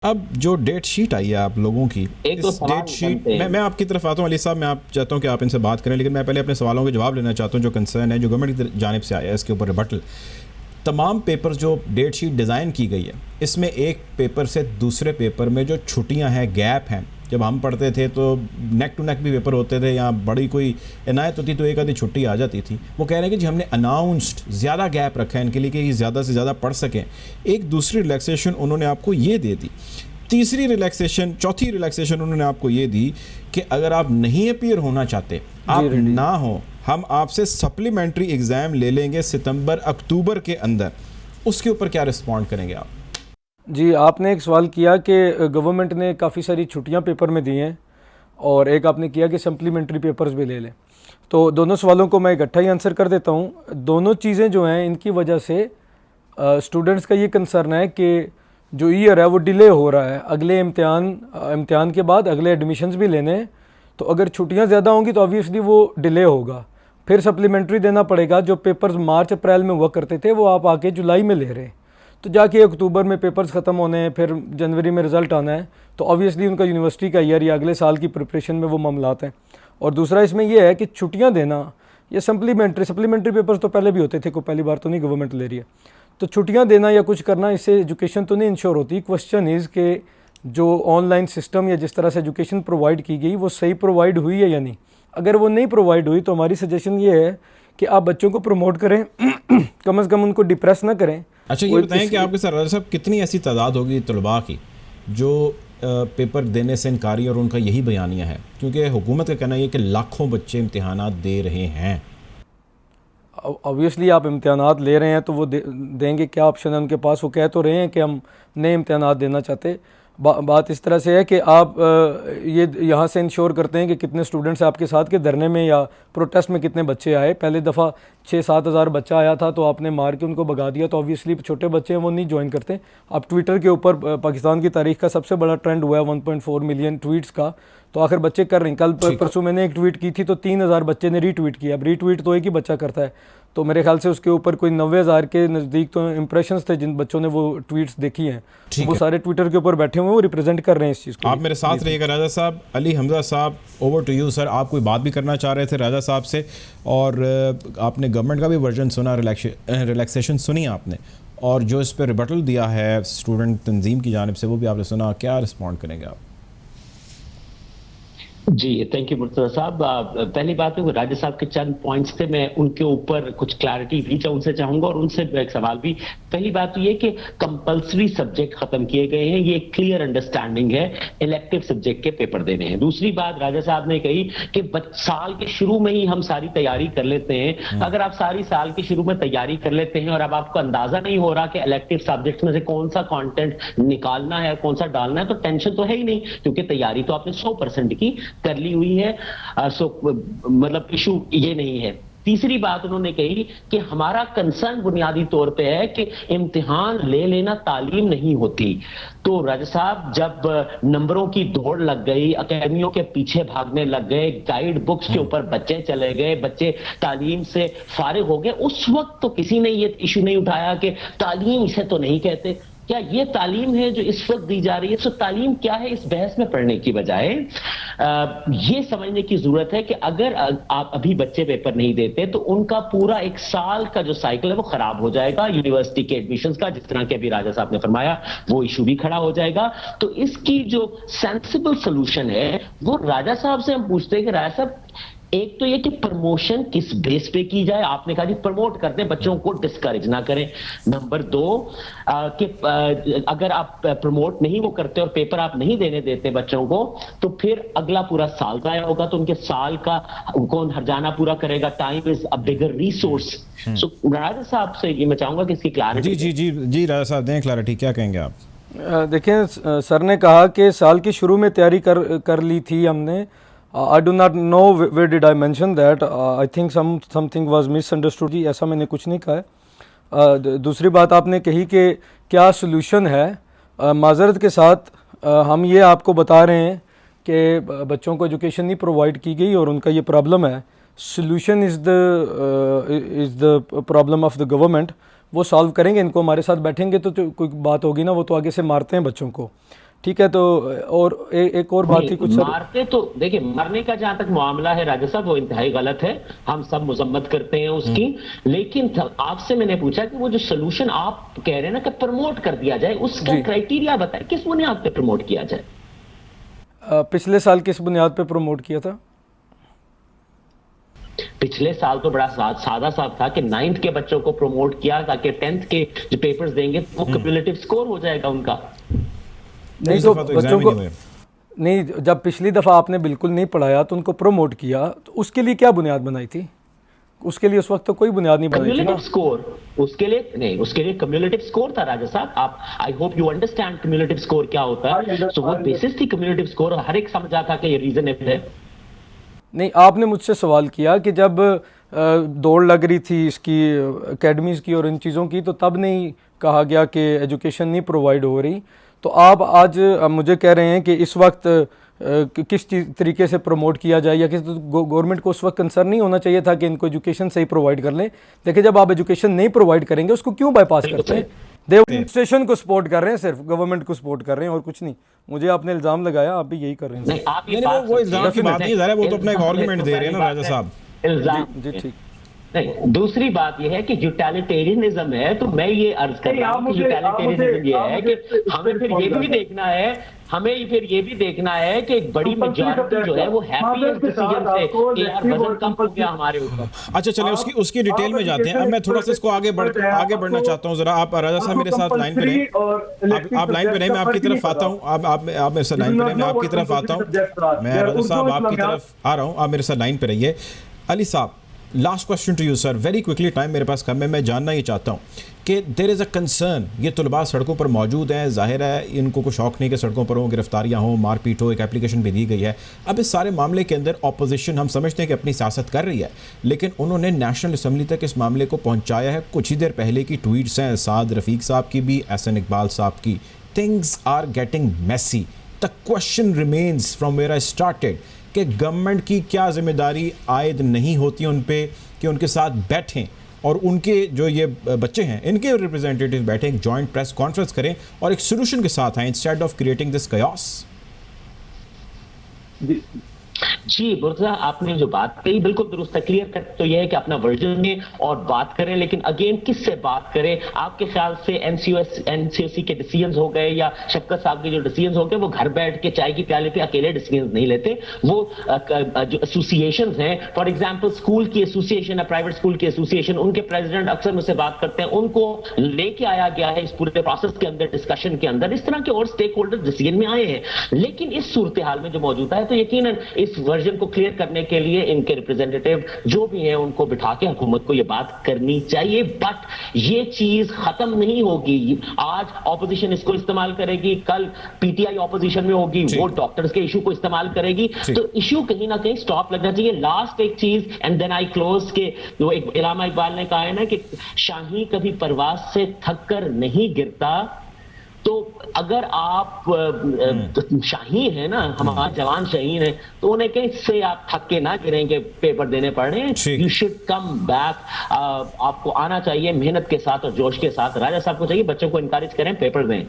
अब जो date sheet आई है आप लोगों की, एक दो इस सवाल डेट शीट बनते हैं। मैं आपकी तरफ आता हूँ अली साहब। मैं आप चाहता हूँ कि आप इनसे बात करें, लेकिन मैं पहले अपने सवालों के जवाब लेना चाहता हूँ जो कंसर्न है, जो गवर्नमेंट की जानिब से आया है इसके ऊपर रिबटल। तमाम पेपर जो डेट शीट डिज़ाइन की गई है, इसमें एक पेपर से दूसरे पेपर में जो छुट्टियां हैं, गैप हैं। जब हम पढ़ते थे तो नेक टू नेक भी पेपर होते थे, या बड़ी कोई इनायत होती तो एक आधी छुट्टी आ जाती थी। वो कह रहे हैं कि जी हमने अनाउंस्ड ज़्यादा गैप रखा है इनके लिए कि ये ज़्यादा से ज़्यादा पढ़ सकें। एक दूसरी रिलैक्सेशन उन्होंने आपको ये दे दी। तीसरी रिलैक्सेशन, चौथी रिलैक्सेशन उन्होंने आपको ये दी कि अगर आप नहीं अपीयर होना चाहते, जी आप रेडी। ना हो, हम आपसे सप्लीमेंट्री एग्ज़ाम ले लेंगे सितंबर अक्टूबर के अंदर। उसके ऊपर क्या रिस्पॉन्ड करेंगे आप? जी, आपने एक सवाल किया कि गवर्नमेंट ने काफ़ी सारी छुट्टियां पेपर में दी हैं, और एक आपने किया कि सप्लीमेंट्री पेपर्स भी ले लें। तो दोनों सवालों को मैं इकट्ठा ही आंसर कर देता हूँ। दोनों चीज़ें जो हैं इनकी वजह से स्टूडेंट्स का ये कंसर्न है कि जो ईयर है वो डिले हो रहा है। अगले इम्तिहान के बाद अगले एडमिशन्स भी लेने हैं, तो अगर छुट्टियां ज़्यादा होंगी तो ऑब्वियसली वो डिले होगा। फिर सप्लीमेंट्री देना पड़ेगा। जो पेपर्स मार्च अप्रैल में हुआ करते थे वो आप आके जुलाई में ले रहे हैं, तो जाके अक्टूबर में पेपर्स ख़त्म होने हैं, फिर जनवरी में रिज़ल्ट आना है, तो ऑब्वियसली उनका यूनिवर्सिटी का ईयर या अगले साल की प्रिपरेशन में वो मामलात हैं। और दूसरा इसमें यह है कि छुट्टियां देना, ये सप्लीमेंट्री पेपर्स तो पहले भी होते थे, कोई पहली बार तो नहीं गवर्नमेंट ले रही है। तो छुट्टियां देना या कुछ करना, इससे एजुकेशन तो नहीं इंश्योर होती। क्वेश्चन इज़ कि जो ऑनलाइन सिस्टम या जिस तरह से एजुकेशन प्रोवाइड की गई वो सही प्रोवाइड हुई है या नहीं। अगर वो नहीं प्रोवाइड हुई तो हमारी सजेशन ये है कि आप बच्चों को प्रमोट करें कम से कम उनको डिप्रेस ना करें। अच्छा, ये बताएं कि आपके साथ राजा साहब कितनी ऐसी तादाद होगी तलबा की जो पेपर देने से इनकारी, और उनका यही बयानिया है, क्योंकि हुकूमत का कहना है कि लाखों बच्चे इम्तिहानात दे रहे हैं। ऑब्वियसली आप इम्तिहानात ले रहे हैं तो वो देंगे, क्या ऑप्शन है उनके पास। वो कह तो रहे हैं कि हम नए इम्तिहानात देना चाहते। बात इस तरह से है कि आप ये यहाँ से इंश्योर करते हैं कि कितने स्टूडेंट्स आपके साथ के धरने में या प्रोटेस्ट में कितने बच्चे आए। पहले दफ़ा 6-7 हज़ार बच्चा आया था तो आपने मार के उनको भगा दिया, तो ऑब्वियसली छोटे बच्चे हैं वो नहीं ज्वाइन करते। आप ट्विटर के ऊपर पाकिस्तान की तारीख का सबसे बड़ा ट्रेंड हुआ है 1.4 मिलियन ट्वीट्स का, तो आखिर बच्चे कर रहे हैं। कल परसों मैंने एक ट्वीट की थी तो 3,000 बच्चे ने रीट्वीट किया। अब रीट्वीट तो एक ही बच्चा करता है, तो मेरे ख्याल से उसके ऊपर कोई 90,000 के नज़दीक तो इंप्रेशंस थे जिन बच्चों ने वो ट्वीट्स देखी हैं। तो वो सारे ट्विटर के ऊपर बैठे हुए वो रिप्रेजेंट कर रहे हैं इस चीज़ को। आप मेरे साथ रहिएगा राजा साहब। अली हमजा साहब, ओवर टू यू सर। आप कोई बात भी करना चाह रहे थे राजा साहब से, और आपने गवर्नमेंट का भी वर्जन सुना, रिलैक्सेशन सुनी आपने, और जो इस पर रिबटल दिया है स्टूडेंट तंजीम की जानिब से वो भी आपने सुना। क्या रिस्पॉन्ड करेंगे आप? जी, थैंक यू मुर्तजा साहब। पहली बात है, राजा साहब के चंद पॉइंट्स थे, मैं उनके ऊपर कुछ क्लैरिटी भी उनसे चाहूंगा और उनसे एक सवाल भी। पहली बात तो ये कि कंपलसरी सब्जेक्ट खत्म किए गए हैं, ये क्लियर अंडरस्टैंडिंग है। इलेक्टिव सब्जेक्ट के पेपर देने हैं। दूसरी बात राजा साहब ने कही कि साल के शुरू में ही हम सारी तैयारी कर लेते हैं। अगर आप सारी साल के शुरू में तैयारी कर लेते हैं और अब आपको अंदाजा नहीं हो रहा कि इलेक्टिव सब्जेक्ट में से कौन सा कॉन्टेंट निकालना है, कौन सा डालना है, तो टेंशन तो है ही नहीं, क्योंकि तैयारी तो आपने 100% की कर ली हुई है। मतलब इशू ये नहीं है। तीसरी बात उन्होंने कही कि हमारा कंसर्न बुनियादी तौर पे है कि इम्तिहान ले लेना तालीम नहीं होती। तो राजा साहब, जब नंबरों की दौड़ लग गई, अकेडमियों के पीछे भागने लग गए, गाइड बुक्स के ऊपर बच्चे चले गए, बच्चे तालीम से फारिग हो गए, उस वक्त तो किसी ने ये इशू नहीं उठाया कि तालीम इसे तो नहीं कहते। क्या ये तालीम है जो इस वक्त दी जा रही है? सो तालीम क्या है, इस बहस में पढ़ने की बजाय ये समझने की जरूरत है कि अगर आप अभी बच्चे पेपर नहीं देते तो उनका पूरा एक साल का जो साइकिल है वो खराब हो जाएगा। यूनिवर्सिटी के एडमिशंस का, जिस तरह के अभी राजा साहब ने फरमाया, वो इशू भी खड़ा हो जाएगा। तो इसकी जो सेंसिबल सोल्यूशन है वो राजा साहब से हम पूछते हैं कि राजा साहब, एक तो ये कि प्रमोशन किस बेस पे की जाए। आपने कहा जी प्रमोट करते हैं, बच्चों को डिस्करेज ना करें। नंबर दो, कि अगर आप प्रमोट नहीं वो करते और पेपर आप नहीं देने देते बच्चों को, तो फिर अगला पूरा साल जाया होगा, तो उनके साल का कौन हर्जाना पूरा करेगा? Time is a bigger resource. So राजा साहब से ये मैं चाहूंगा कि इसकी क्लैरिटी। जी जी जी जी राजा साहब, दें क्लैरिटी, क्या कहेंगे आप? देखें, सर ने कहा कि साल की शुरू में तैयारी कर ली थी हमने। I do not know where did I mention that. I think something was misunderstood. जी, ऐसा मैंने कुछ नहीं कहा है। दूसरी बात आपने कही कि क्या सोल्यूशन है। माजरत के साथ हम ये आपको बता रहे हैं कि बच्चों को एजुकेशन नहीं प्रोवाइड की गई और उनका ये प्रॉब्लम है। Solution is the problem of the government. वो सॉल्व करेंगे, इनको हमारे साथ बैठेंगे तो कोई बात होगी ना। वो तो आगे से मारते हैं बच्चों को। ठीक है, तो और एक और बात थी कुछ सर। मारते तो देखिए, मरने का जहां तक मामला है राजा साहब, वो इंतहाई गलत है, हम सब मजम्मत करते हैं उसकी। लेकिन आपसे मैंने पूछा कि वो जो सोल्यूशन आप कह रहे हैं ना कि प्रमोट कर दिया जाए, उसका क्राइटेरिया बताए, किस बुनियाद पे प्रमोट किया जाए? पिछले साल किस बुनियाद पे प्रमोट किया था? पिछले साल तो बड़ा सादा साफ था कि 9th के बच्चों को प्रमोट किया ताकि 10th के जो पेपर्स देंगे वो क्यूमुलेटिव स्कोर हो जाएगा उनका। नहीं तो बच्चों को नहीं, जब पिछली दफा आपने बिल्कुल नहीं पढ़ाया तो उनको प्रमोट किया, तो उसके लिए क्या बुनियाद बनाई थी? उसके लिए उस वक्त तो कोई बुनियाद नहीं बनाई थी ना। स्कोर उसके लिए नहीं, उसके लिए क्यूमुलेटिव स्कोर था राजा साहब। आप, I hope you understand cumulative score क्या होता है। सो वो बेसिस थी क्यूमुलेटिव स्कोर, हर एक समझा था कि ये रीजनेबल है। नहीं, आपने मुझसे सवाल किया कि जब दौड़ लग रही थी इसकी एकेडमीज़ की और इन चीज़ों की, तो तब नहीं कहा गया कि एजुकेशन नहीं प्रोवाइड हो रही। तो आप आज मुझे कह रहे हैं कि इस वक्त किस तरीके से प्रमोट किया जाए, या किस गवर्नमेंट को उस वक्त कंसर्न नहीं होना चाहिए था कि इनको एजुकेशन सही प्रोवाइड कर लें। देखिए, जब आप एजुकेशन नहीं प्रोवाइड करेंगे उसको क्यों बाईपास करते हैं? एडमिनिस्ट्रेशन को सपोर्ट कर रहे हैं, सिर्फ गवर्नमेंट को सपोर्ट कर रहे हैं और कुछ नहीं। मुझे आपने इल्ज़ाम लगाया, आप भी यही कर रहे हैं। नहीं, आप ये वो इल्ज़ाम की बात नहीं है, वो तो अपना एक आर्गुमेंट दे रहे हैं ना राजा साहब। जी ठीक। नहीं, दूसरी बात यह है कि यूटिलिटेरियनिज्म है, तो मैं ये अर्ज कर रहा हूं कि यूटिलिटेरियनिज्म ये है कि हमें फिर ये भी देखना है, हमें फिर ये भी देखना है कि एक बड़ी मेजॉरिटी जो है वो हैप्पी है डिसीजन से कि यार वजन कम हो गया हमारे ऊपर। अच्छा चलें, उसकी डिटेल में जाते हैं। अब मैं थोड़ा सा इसको आगे बढ़ना चाहता हूँ। जरा आप राजा साहब मेरे साथ लाइन पे रहें। आप लाइन पे रहें, मैं आपकी तरफ आता हूँ। आप मेरे साथ लाइन पे रहें, मैं आपकी तरफ आता हूँ। मैं राजा साहब आपकी तरफ आ रहा हूँ, आप मेरे साथ लाइन पे रहिए। अली साहब, last question to you sir, very quickly, time मेरे पास कम है। मैं जानना ये चाहता हूँ कि देयर इज़ अ कंसर्न, ये तलबा सड़कों पर मौजूद हैं, जाहिर है इनको कोई शौक़ नहीं कि सड़कों पर हों, गिरफ्तारियाँ हों, मारपीट हो, एक एप्लीकेशन भी दी गई है। अब इस सारे मामले के अंदर अपोजिशन हम समझते हैं कि अपनी सियासत कर रही है, लेकिन उन्होंने नेशनल असम्बली तक इस मामले को पहुँचाया है। कुछ ही देर पहले की ट्वीट्स हैं साद रफ़ीक साहब की भी, एहसन इकबाल साहब की। Things are getting messy. The question remains from where I started कि गवर्नमेंट की क्या जिम्मेदारी आयद नहीं होती उन पे कि उनके साथ बैठें और उनके जो ये बच्चे हैं इनके रिप्रेजेंटेटिव बैठें, एक जॉइंट प्रेस कॉन्फ्रेंस करें और एक सोल्यूशन के साथ आए instead of creating this chaos। जी मुर्तजा, आपने जो बात कही बिल्कुल दुरुस्त है। क्लियर कट तो यह है कि अपना वर्जन दें और बात करें, लेकिन अगेन किससे बात करें? आपके ख्याल से एनसीओसी के डिसीजंस हो गए या शफकत साहब के जो डिसीजंस हो गए, वो घर बैठ के चाय की प्याले पे अकेले डिसीजंस नहीं लेते। वो जो एसोसिएशंस हैं, फॉर एग्जांपल स्कूल की एसोसिएशन है, प्राइवेट स्कूल की एसोसिएशन, उनके प्रेसिडेंट अक्सर मुझसे बात करते हैं, उनको लेके आया गया है इस पूरे प्रोसेस के अंदर, डिस्कशन के अंदर। इस तरह के और स्टेक होल्डर डिसीजन में आए हैं। लेकिन इस सूरत हाल में जो मौजूद है, तो यकीनन इस वर्जन को क्लियर करने के लिए इनके रिप्रेजेंटेटिव जो भी हैं उनको बिठा के हुकूमत को ये बात करनी चाहिए। बट ये चीज खत्म नहीं होगी। आज ऑपोजिशन इसको इस्तेमाल करेगी, कल पीटीआई ऑपोजिशन में होगी, वो डॉक्टर्स के इशू को इस्तेमाल करेगी। तो इशू कहीं ना कहीं स्टॉप लगना चाहिए। लास्ट एक चीज एंड देन आई क्लोज के, वो एक इलामा इकबाल ने कहा है ना कि शाही कभी परवाज से थक कर नहीं गिरता। तो अगर आप शाहीन है ना, हमारे जवान शाहीन है, तो उन्हें कहीं से आप थक के ना गिरेंगे, पेपर देने पड़ रहे हैं। You should come back. आपको आना चाहिए मेहनत के साथ और जोश के साथ। राजा साहब को चाहिए बच्चों को इनकरेज करें, पेपर दें।